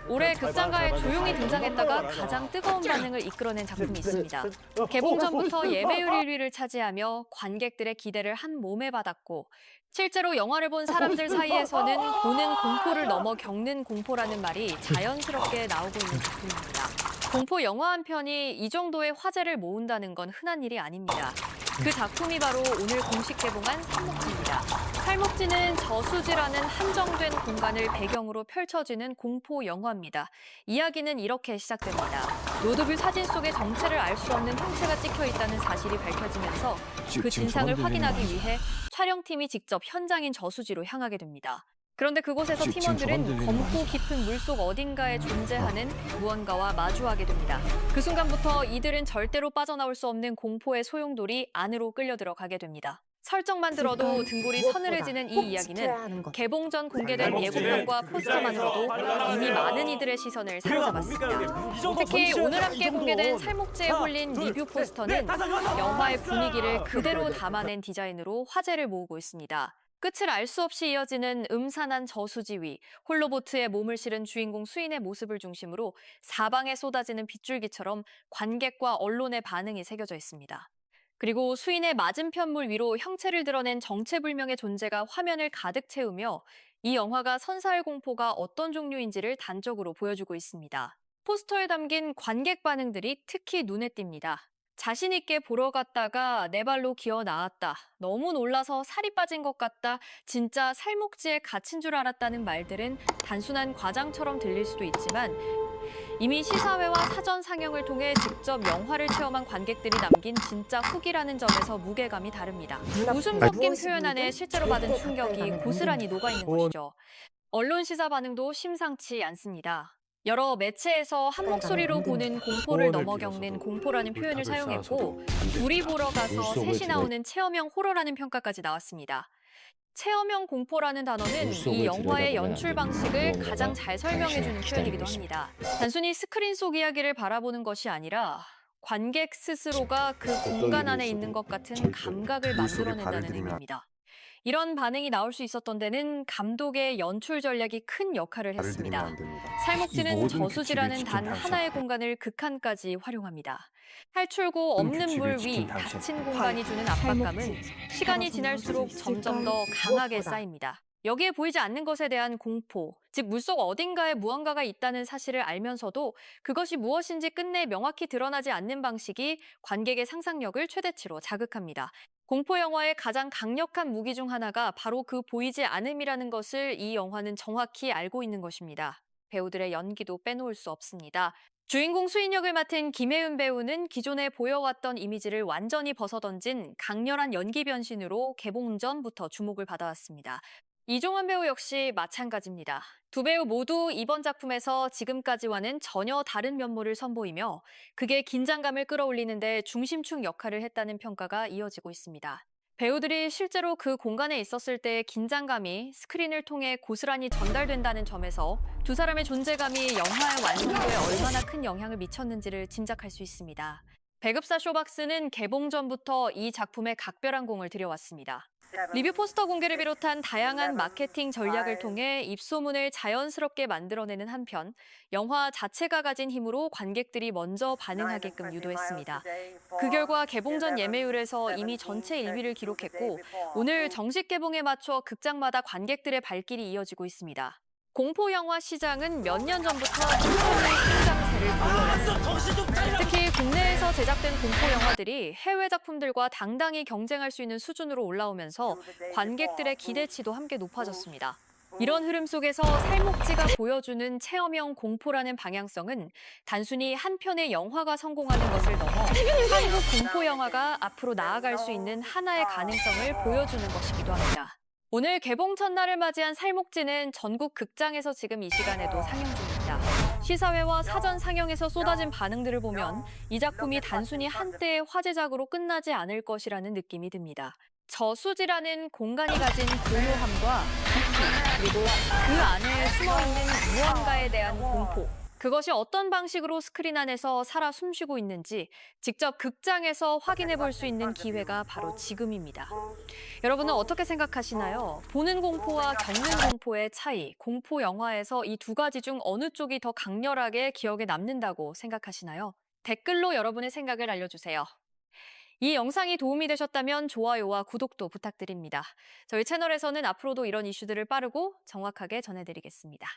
올해 극장가에 조용히 등장했다가 가장 뜨거운 반응을 이끌어낸 작품이 있습니다. 개봉 전부터 예매율 1위를 차지하며 관객들의 기대를 한 몸에 받았고 실제로 영화를 본 사람들 사이에서는 보는 공포를 넘어 겪는 공포라는 말이 자연스럽게 나오고 있는 작품입니다. 공포 영화 한 편이 이 정도의 화제를 모은다는 건 흔한 일이 아닙니다. 그 작품이 바로 오늘 공식 개봉한 살목지입니다. 살목지는 저수지라는 한정된 공간을 배경으로 펼쳐지는 공포 영화입니다. 이야기는 이렇게 시작됩니다. 로드뷰 사진 속에 정체를 알 수 없는 형체가 찍혀 있다는 사실이 밝혀지면서 그 진상을 확인하기 위해 촬영팀이 직접 현장인 저수지로 향하게 됩니다. 그런데 그곳에서 팀원들은 검고 깊은 물속 어딘가에 존재하는 무언가와 마주하게 됩니다. 그 순간부터 이들은 절대로 빠져나올 수 없는 공포의 소용돌이 안으로 끌려 들어가게 됩니다. 설정만 들어도 등골이 서늘해지는 이 이야기는 개봉 전 공개된 예고편과 포스터만으로도 이미 많은 이들의 시선을 사로잡았습니다. 특히 오늘 함께 공개된 살목지에 홀린 리뷰 포스터는 영화의 분위기를 그대로 담아낸 디자인으로 화제를 모으고 있습니다. 끝을 알 수 없이 이어지는 음산한 저수지 위, 홀로보트에 몸을 실은 주인공 수인의 모습을 중심으로 사방에 쏟아지는 빗줄기처럼 관객과 언론의 반응이 새겨져 있습니다. 그리고 수인의 맞은편 물 위로 형체를 드러낸 정체불명의 존재가 화면을 가득 채우며 이 영화가 선사할 공포가 어떤 종류인지를 단적으로 보여주고 있습니다. 포스터에 담긴 관객 반응들이 특히 눈에 띕니다. 자신 있게 보러 갔다가 내 발로 기어 나왔다. 너무 놀라서 살이 빠진 것 같다. 진짜 살목지에 갇힌 줄 알았다는 말들은 단순한 과장처럼 들릴 수도 있지만 이미 시사회와 사전 상영을 통해 직접 영화를 체험한 관객들이 남긴 진짜 후기라는 점에서 무게감이 다릅니다. 웃음 섞인 표현 안에 실제로 받은 충격이 고스란히 녹아있는 것이죠. 언론 시사 반응도 심상치 않습니다. 여러 매체에서 한 목소리로 보는 공포를 넘어 겪는 공포라는 표현을 사용했고 둘이 보러 가서 셋이 나오는 체험형 호러라는 평가까지 나왔습니다. 체험형 공포라는 단어는 이 영화의 연출 방식을 가장 잘 설명해주는 표현이기도 합니다. 단순히 스크린 속 이야기를 바라보는 것이 아니라 관객 스스로가 그 공간 안에 있는 것 같은 감각을 만들어낸다는 의미입니다. 이런 반응이 나올 수 있었던 데는 감독의 연출 전략이 큰 역할을 했습니다. 살목지는 저수지라는 단 하나의 공간을 극한까지 활용합니다. 탈출구 없는 물 위 닫힌 공간이 주는 압박감은 시간이 지날수록 점점 더 강하게 쌓입니다. 여기에 보이지 않는 것에 대한 공포, 즉 물속 어딘가에 무언가가 있다는 사실을 알면서도 그것이 무엇인지 끝내 명확히 드러나지 않는 방식이 관객의 상상력을 최대치로 자극합니다. 공포 영화의 가장 강력한 무기 중 하나가 바로 그 보이지 않음이라는 것을 이 영화는 정확히 알고 있는 것입니다. 배우들의 연기도 빼놓을 수 없습니다. 주인공 수인 역을 맡은 김혜은 배우는 기존에 보여왔던 이미지를 완전히 벗어던진 강렬한 연기 변신으로 개봉 전부터 주목을 받아왔습니다. 이종환 배우 역시 마찬가지입니다. 두 배우 모두 이번 작품에서 지금까지와는 전혀 다른 면모를 선보이며 그게 긴장감을 끌어올리는 데 중심축 역할을 했다는 평가가 이어지고 있습니다. 배우들이 실제로 그 공간에 있었을 때의 긴장감이 스크린을 통해 고스란히 전달된다는 점에서 두 사람의 존재감이 영화의 완성도에 얼마나 큰 영향을 미쳤는지를 짐작할 수 있습니다. 배급사 쇼박스는 개봉 전부터 이 작품에 각별한 공을 들여왔습니다. 리뷰 포스터 공개를 비롯한 다양한 마케팅 전략을 통해 입소문을 자연스럽게 만들어내는 한편 영화 자체가 가진 힘으로 관객들이 먼저 반응하게끔 유도했습니다. 그 결과 개봉 전 예매율에서 이미 전체 1위를 기록했고 오늘 정식 개봉에 맞춰 극장마다 관객들의 발길이 이어지고 있습니다. 공포 영화 시장은 몇 년 전부터 천천히 성장세를 보여왔습니다. 특히 국내에서 제작된 공포 영화들이 해외 작품들과 당당히 경쟁할 수 있는 수준으로 올라오면서 관객들의 기대치도 함께 높아졌습니다. 이런 흐름 속에서 살목지가 보여주는 체험형 공포라는 방향성은 단순히 한 편의 영화가 성공하는 것을 넘어 한국 공포 영화가 앞으로 나아갈 수 있는 하나의 가능성을 보여주는 것이기도 합니다. 오늘 개봉 첫날을 맞이한 살목지는 전국 극장에서 지금 이 시간에도 상영 중입니다. 시사회와 사전 상영에서 쏟아진 반응들을 보면 이 작품이 단순히 한때의 화제작으로 끝나지 않을 것이라는 느낌이 듭니다. 저수지라는 공간이 가진 고요함과 깊이, 그리고 그 안에 숨어있는 무언가에 대한 공포, 그것이 어떤 방식으로 스크린 안에서 살아 숨쉬고 있는지 직접 극장에서 확인해 볼 수 있는 기회가 바로 지금입니다. 여러분은 어떻게 생각하시나요? 보는 공포와 겪는 공포의 차이, 공포 영화에서 이 두 가지 중 어느 쪽이 더 강렬하게 기억에 남는다고 생각하시나요? 댓글로 여러분의 생각을 알려주세요. 이 영상이 도움이 되셨다면 좋아요와 구독도 부탁드립니다. 저희 채널에서는 앞으로도 이런 이슈들을 빠르고 정확하게 전해드리겠습니다.